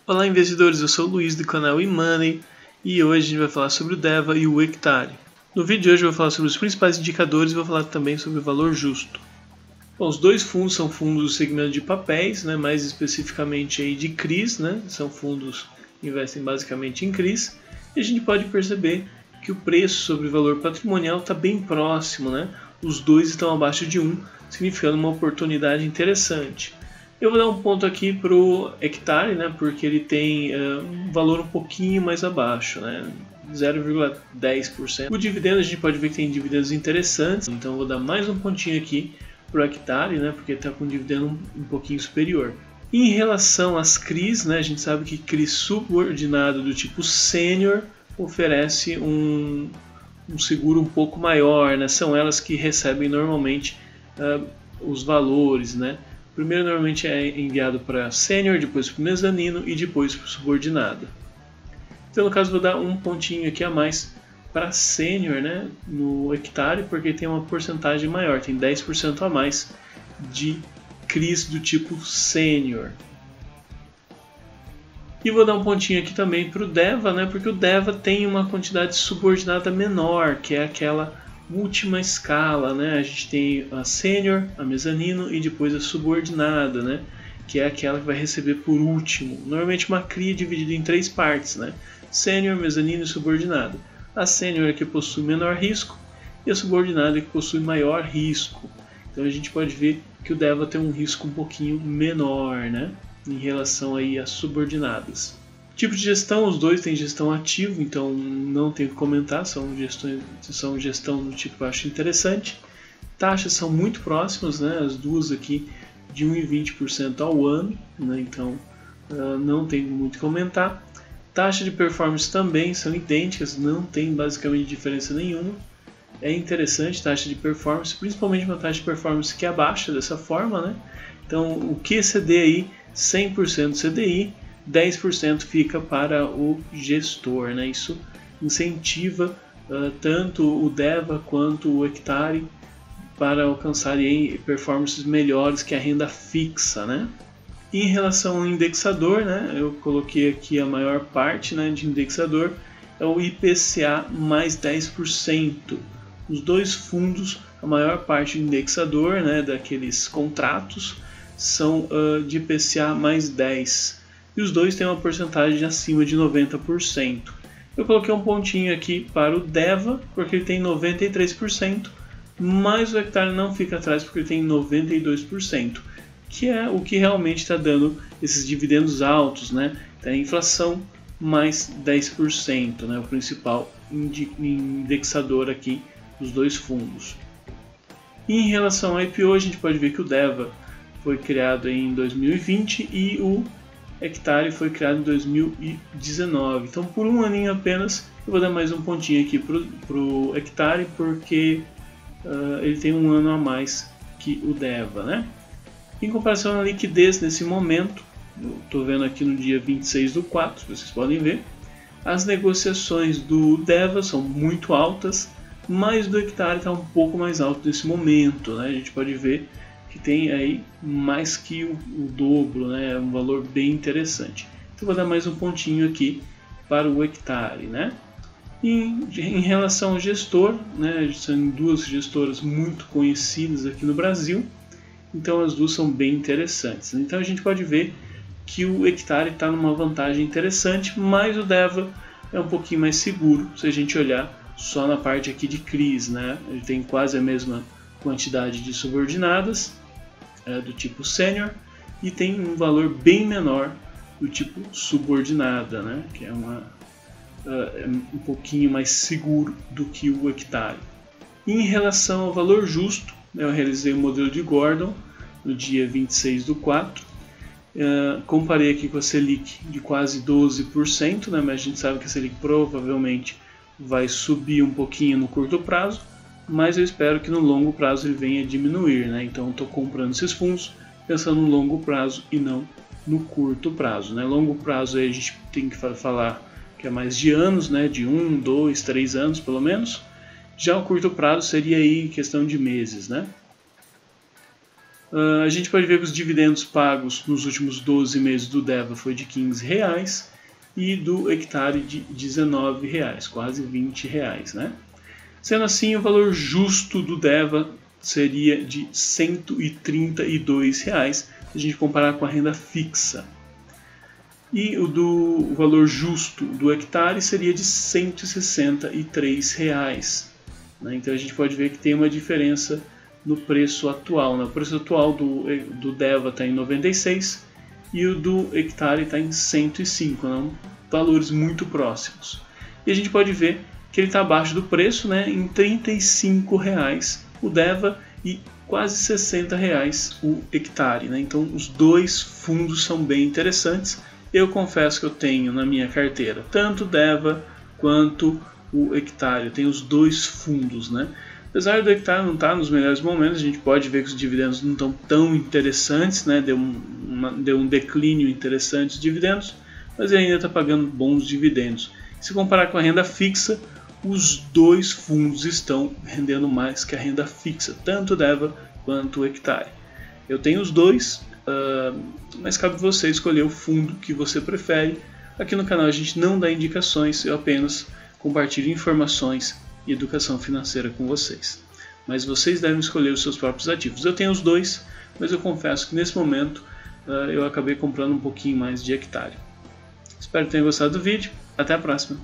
Olá investidores, eu sou o Luiz do canal eMoney e hoje a gente vai falar sobre o DEVA e o hectare. No vídeo de hoje eu vou falar sobre os principais indicadores e vou falar também sobre o valor justo. Bom, os dois fundos são fundos do segmento de papéis, mais especificamente aí de CRIs, são fundos que investem basicamente em CRIs, e a gente pode perceber que o preço sobre o valor patrimonial está bem próximo, Os dois estão abaixo de 1, significando uma oportunidade interessante. Eu vou dar um ponto aqui para o hectare, porque ele tem um valor um pouquinho mais abaixo, 0,10%. O dividendo a gente pode ver que tem dividendos interessantes, então eu vou dar mais um pontinho aqui para o hectare, porque está com um dividendo um pouquinho superior. Em relação às CRIs, a gente sabe que CRI subordinado do tipo sênior oferece um seguro um pouco maior, são elas que recebem normalmente os valores, Primeiro normalmente é enviado para sênior, depois para o mezanino e depois para o subordinado. Então no caso vou dar um pontinho aqui a mais para sênior, no hectare, porque tem uma porcentagem maior, tem 10% a mais de CRIs do tipo sênior. E vou dar um pontinho aqui também para o DEVA, porque o DEVA tem uma quantidade subordinada menor, que é aquela última escala, A gente tem a sênior, a mezanino e depois a subordinada, que é aquela que vai receber por último. Normalmente uma CRI é dividida em três partes, Sênior, mezanino e subordinada. A sênior é que possui menor risco e a subordinada é que possui maior risco. Então a gente pode ver que o DEVA tem um risco um pouquinho menor, em relação aí às subordinadas. Tipo de gestão, os dois têm gestão ativa, então não tenho que comentar, são gestão do tipo que eu acho interessante. Taxas são muito próximas, as duas aqui de 1,20% ao ano, então não tenho muito que comentar. Taxa de performance também são idênticas, não tem basicamente diferença nenhuma. É interessante taxa de performance, principalmente uma taxa de performance que é baixa dessa forma, Então o QCD aí, 100% CDI, 10% fica para o gestor, Isso incentiva tanto o DEVA quanto o hectare para alcançar aí performances melhores que a renda fixa, E em relação ao indexador, eu coloquei aqui a maior parte de indexador, é o IPCA mais 10%. Os dois fundos, a maior parte do indexador, daqueles contratos, são de IPCA mais 10%. E os dois têm uma porcentagem acima de 90%. Eu coloquei um pontinho aqui para o DEVA, porque ele tem 93%, mas o hectare não fica atrás porque ele tem 92%, que é o que realmente está dando esses dividendos altos, Então, a inflação mais 10%, o principal indexador aqui dos dois fundos. E em relação ao IPO, a gente pode ver que o DEVA foi criado em 2020 e o hectare foi criado em 2019. Então por um aninho apenas eu vou dar mais um pontinho aqui para o hectare, porque ele tem um ano a mais que o DEVA, Em comparação à liquidez nesse momento, estou vendo aqui no dia 26/4, vocês podem ver, as negociações do DEVA são muito altas, mas do hectare está um pouco mais alto nesse momento, A gente pode ver que tem aí mais que o dobro, É um valor bem interessante. Então vou dar mais um pontinho aqui para o hectare, E em relação ao gestor, são duas gestoras muito conhecidas aqui no Brasil, então as duas são bem interessantes. Então a gente pode ver que o hectare está numa vantagem interessante, mas o DEVA é um pouquinho mais seguro se a gente olhar só na parte aqui de CRIs, Ele tem quase a mesma quantidade de subordinadas do tipo sênior e tem um valor bem menor do tipo subordinada, que é um pouquinho mais seguro do que o hectare. E em relação ao valor justo, eu realizei o modelo de Gordon no dia 26/4, comparei aqui com a Selic de quase 12%, mas a gente sabe que a Selic provavelmente vai subir um pouquinho no curto prazo, mas eu espero que no longo prazo ele venha a diminuir, Então estou comprando esses fundos pensando no longo prazo e não no curto prazo, Longo prazo aí a gente tem que falar que é mais de anos, de 1, 2, 3 anos pelo menos. Já o curto prazo seria aí questão de meses, A gente pode ver que os dividendos pagos nos últimos 12 meses do DEVA foi de R$15 e do hectare de R$19, quase R$20, né? Sendo assim, o valor justo do DEVA seria de R$132, se a gente comparar com a renda fixa. E o valor justo do hectare seria de R$163. Né? Então a gente pode ver que tem uma diferença no preço atual. Né? O preço atual do DEVA está em 96 e o do hectare está em 105, né? Valores muito próximos. E a gente pode ver que ele está abaixo do preço, né? Em R$35 o DEVA e quase R$60 o hectare. Né? Então os dois fundos são bem interessantes. Eu confesso que eu tenho na minha carteira tanto o DEVA quanto o hectare. Eu tenho os dois fundos, né? Apesar do hectare não estar nos melhores momentos, a gente pode ver que os dividendos não estão tão interessantes, né? Deu um declínio interessante os dividendos, mas ele ainda está pagando bons dividendos. Se comparar com a renda fixa, os dois fundos estão rendendo mais que a renda fixa, tanto o DEVA quanto o hectare. Eu tenho os dois, mas cabe você escolher o fundo que você prefere. Aqui no canal a gente não dá indicações, eu apenas compartilho informações e educação financeira com vocês. Mas vocês devem escolher os seus próprios ativos. Eu tenho os dois, mas eu confesso que nesse momento eu acabei comprando um pouquinho mais de hectare. Espero que tenham gostado do vídeo. Até a próxima!